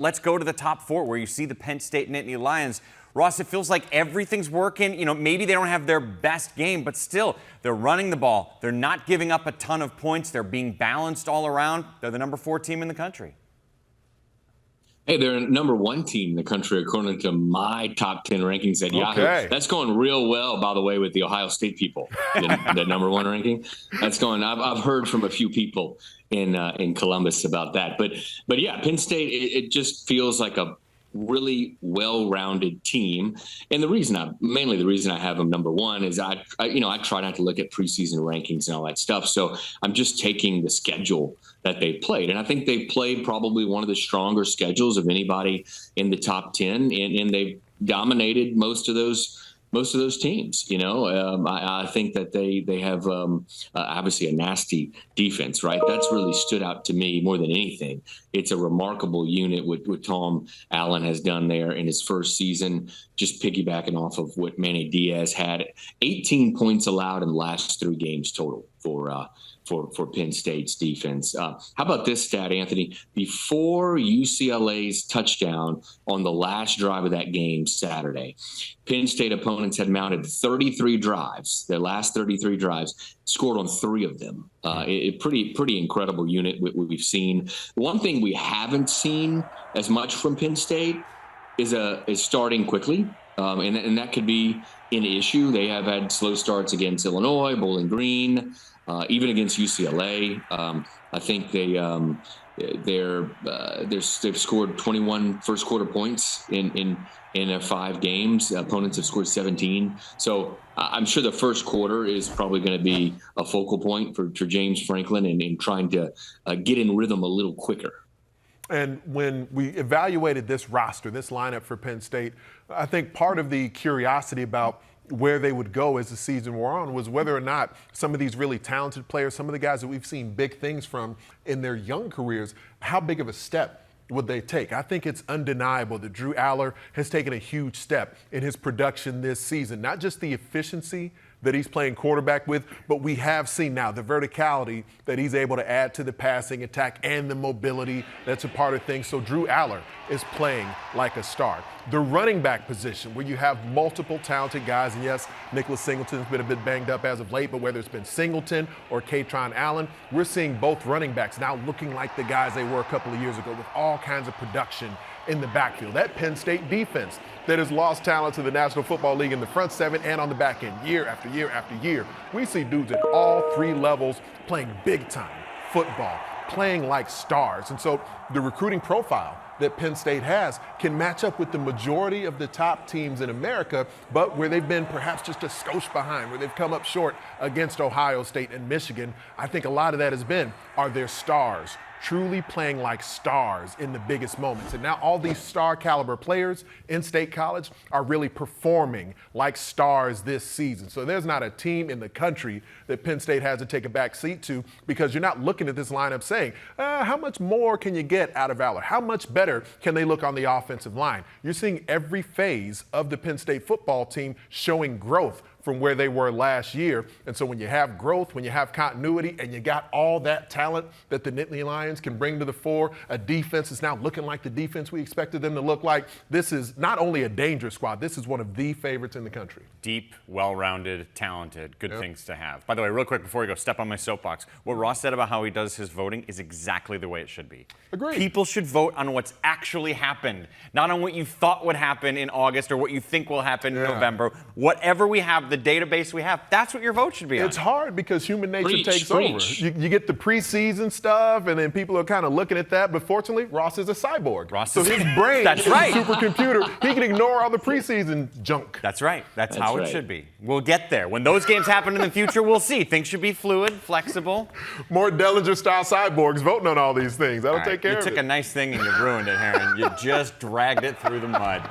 let's go to the top 4 where you see the Penn State Nittany Lions. Ross, it feels like everything's working. Maybe they don't have their best game, but still, they're running the ball. They're not giving up a ton of points. They're being balanced all around. They're the number 4 team in the country. Hey, they're a number 1 team in the country according to my top 10 rankings at Yahoo. That's going real well, by the way, with the Ohio State people. The number 1 ranking. That's going. I've heard from a few people in Columbus about that. But yeah, Penn State. It just feels like a really well-rounded team, and mainly the reason I have them number 1 is I try not to look at preseason rankings and all that stuff. So I'm just taking the schedule that they played, and I think they played probably one of the stronger schedules of anybody in the top 10, and they've dominated most of those teams. I think that they have obviously a nasty defense, right? That's really stood out to me more than anything. It's a remarkable unit what Tom Allen has done there in his first season, just piggybacking off of what Manny Diaz had. 18 points allowed in the last 3 games total for Penn State's defense. How about this stat, Anthony? Before UCLA's touchdown on the last drive of that game Saturday, Penn State opponents had mounted 33 drives. Their last 33 drives, scored on 3 of them. A pretty incredible unit we've seen. One thing we haven't seen as much from Penn State is starting quickly, and that could be an issue. They have had slow starts against Illinois, Bowling Green, even against UCLA. I think they've scored 21 first quarter points in their 5 games. Opponents have scored 17. So I'm sure the first quarter is probably going to be a focal point for James Franklin and trying to get in rhythm a little quicker. And when we evaluated this roster, this lineup for Penn State, I think part of the curiosity about where they would go as the season wore on was whether or not some of these really talented players, some of the guys that we've seen big things from in their young careers, how big of a step would they take? I think it's undeniable that Drew Aller has taken a huge step in his production this season, not just the efficiency that he's playing quarterback with, but we have seen now the verticality that he's able to add to the passing attack and the mobility that's a part of things. So Drew Aller is playing like a star. The running back position, where you have multiple talented guys, and yes, Nicholas Singleton's been a bit banged up as of late, but whether it's been Singleton or Katron Allen, we're seeing both running backs now looking like the guys they were a couple of years ago with all kinds of production in the backfield. That Penn State defense that has lost talent to the National Football League in the front 7 and on the back end year after year after year. We see dudes at all 3 levels playing big time football, playing like stars. And so the recruiting profile that Penn State has can match up with the majority of the top teams in America, but where they've been perhaps just a skosh behind, where they've come up short against Ohio State and Michigan. I think a lot of that has been, are their stars truly playing like stars in the biggest moments? And now all these star caliber players in State College are really performing like stars this season. So there's not a team in the country that Penn State has to take a back seat to, because you're not looking at this lineup saying, how much more can you get out of Aller? How much better can they look on the offensive line? You're seeing every phase of the Penn State football team showing growth from where they were last year. And so when you have growth, when you have continuity, and you got all that talent that the Nittany Lions can bring to the fore, a defense is now looking like the defense we expected them to look like. This is not only a dangerous squad, this is one of the favorites in the country. Deep, well-rounded, talented, good things to have. By the way, real quick before we go, step on my soapbox. What Ross said about how he does his voting is exactly the way it should be. Agreed. People should vote on what's actually happened, not on what you thought would happen in August or what you think will happen in November. Whatever we have, the database we have, that's what your vote should be on. It's hard because human nature takes over. You get the preseason stuff, and then people are kind of looking at that. But fortunately, Ross is a cyborg. So his brain is a supercomputer. He can ignore all the preseason junk. That's right. That's how it should be. We'll get there. When those games happen in the future, we'll see. Things should be fluid, flexible. More Dellinger-style cyborgs voting on all these things. That'll take care of it. You took a nice thing and you ruined it, Heron. You just dragged it through the mud.